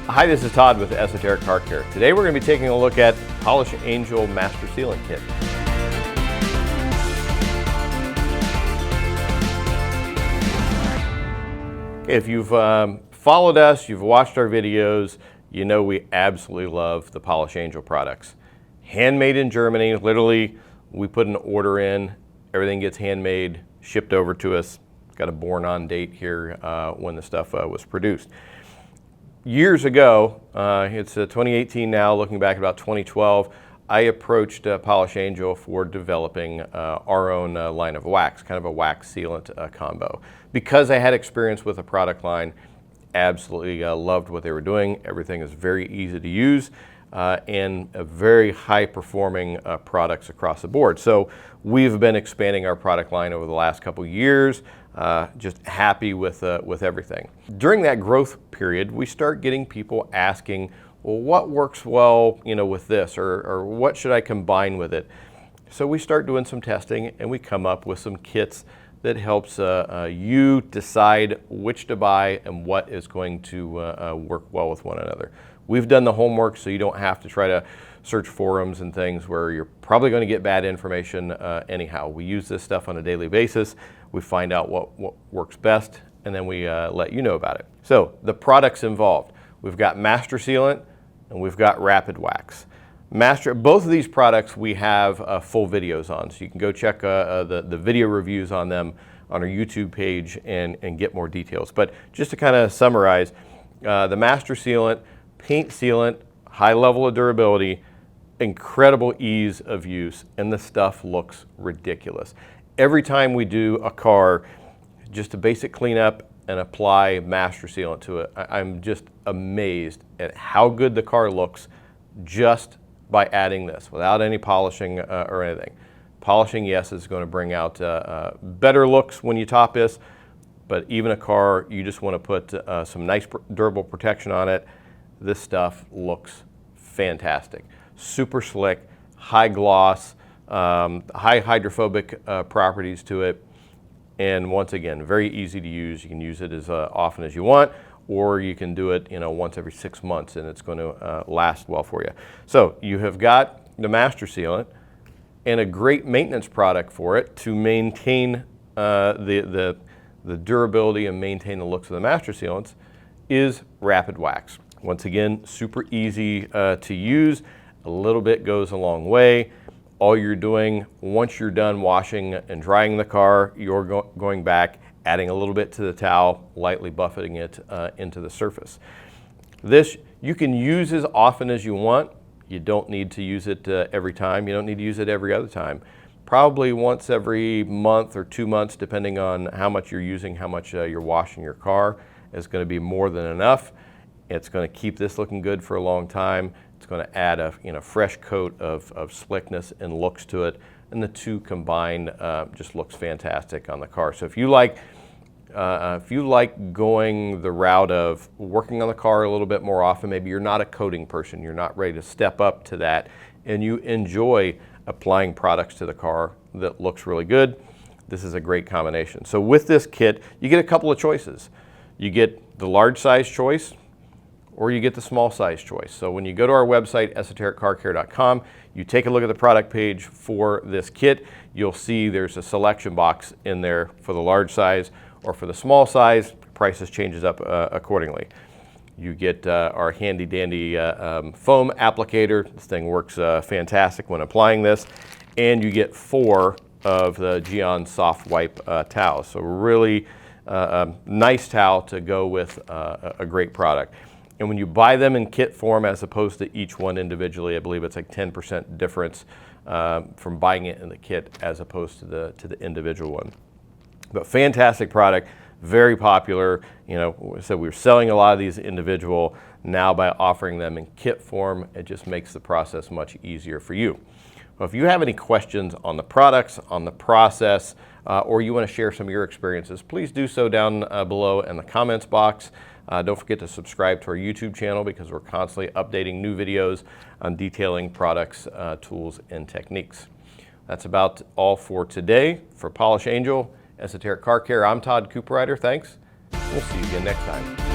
Hi, this is Todd with ESOTERIC Car Care. Today we're going to be taking a look at POLISHANGEL Master Sealant Kit. If you've followed us, you've watched our videos, you know we absolutely love the POLISHANGEL products. Handmade in Germany, literally we put an order in, everything gets handmade, shipped over to us. Got a born on date here when the stuff was produced. Years ago, it's 2018 now, looking back about 2012, I approached POLISHANGEL for developing our own line of wax, kind of a wax sealant combo. Because I had experience with the product line, absolutely loved what they were doing. Everything is very easy to use and very high performing products across the board. So we've been expanding our product line over the last couple years. Just happy with everything. During that growth period, we start getting people asking, well, what works well, with this, or what should I combine with it? So we start doing some testing and we come up with some kits that helps you decide which to buy and what is going to work well with one another. We've done the homework so you don't have to try to search forums and things where you're probably going to get bad information anyhow. We use this stuff on a daily basis. We find out what works best, and then we let you know about it. So the products involved, we've got Master Sealant and we've got Rapidwaxx. Both of these products we have full videos on, so you can go check the video reviews on them on our YouTube page and get more details. But just to kind of summarize, the Master Sealant, paint sealant, high level of durability, incredible ease of use, and the stuff looks ridiculous. Every time we do a car, just a basic cleanup and apply Master Sealant to it, I'm just amazed at how good the car looks just by adding this without any polishing or anything. Polishing, yes, is going to bring out better looks when you top this, but even a car, you just want to put some nice durable protection on it. This stuff looks fantastic. Super slick, high gloss, high hydrophobic properties to it, and once again, very easy to use. You can use it as often as you want, or you can do it once every 6 months and it's going to last well for you. So you have got the Master Sealant and a great maintenance product for it to maintain the durability and maintain the looks of the Master Sealants is Rapidwaxx. Once again, super easy to use. A little bit goes a long way. All you're doing, once you're done washing and drying the car, you're going back, adding a little bit to the towel, lightly buffeting it into the surface. This, you can use as often as you want. You don't need to use it every time. You don't need to use it every other time. Probably once every month or 2 months, depending on how much you're using, how much you're washing your car, is going to be more than enough. It's going to keep this looking good for a long time. It's going to add a fresh coat of slickness and looks to it, and the two combined just looks fantastic on the car. So if you like going the route of working on the car a little bit more often, maybe you're not a coating person, you're not ready to step up to that, and you enjoy applying products to the car that looks really good, this is a great combination. So with this kit, you get a couple of choices. You get the large size choice, or you get the small size choice. So when you go to our website, esotericcarcare.com, you take a look at the product page for this kit, you'll see there's a selection box in there for the large size, or for the small size, prices changes up accordingly. You get our handy dandy foam applicator. This thing works fantastic when applying this, and you get 4 of the Geon soft wipe towels. So really nice towel to go with a great product. And when you buy them in kit form as opposed to each one individually, I believe it's like 10% difference from buying it in the kit as opposed to the individual one. But fantastic product, very popular. So we're selling a lot of these individual. Now by offering them in kit form, it just makes the process much easier for you. Well, if you have any questions on the products, on the process, or you want to share some of your experiences, please do so down below in the comments box. Don't forget to subscribe to our YouTube channel because we're constantly updating new videos on detailing products, tools, and techniques. That's about all for today. For POLISHANGEL, ESOTERIC Car Care, I'm Todd Cooperrider. Thanks. We'll see you again next time.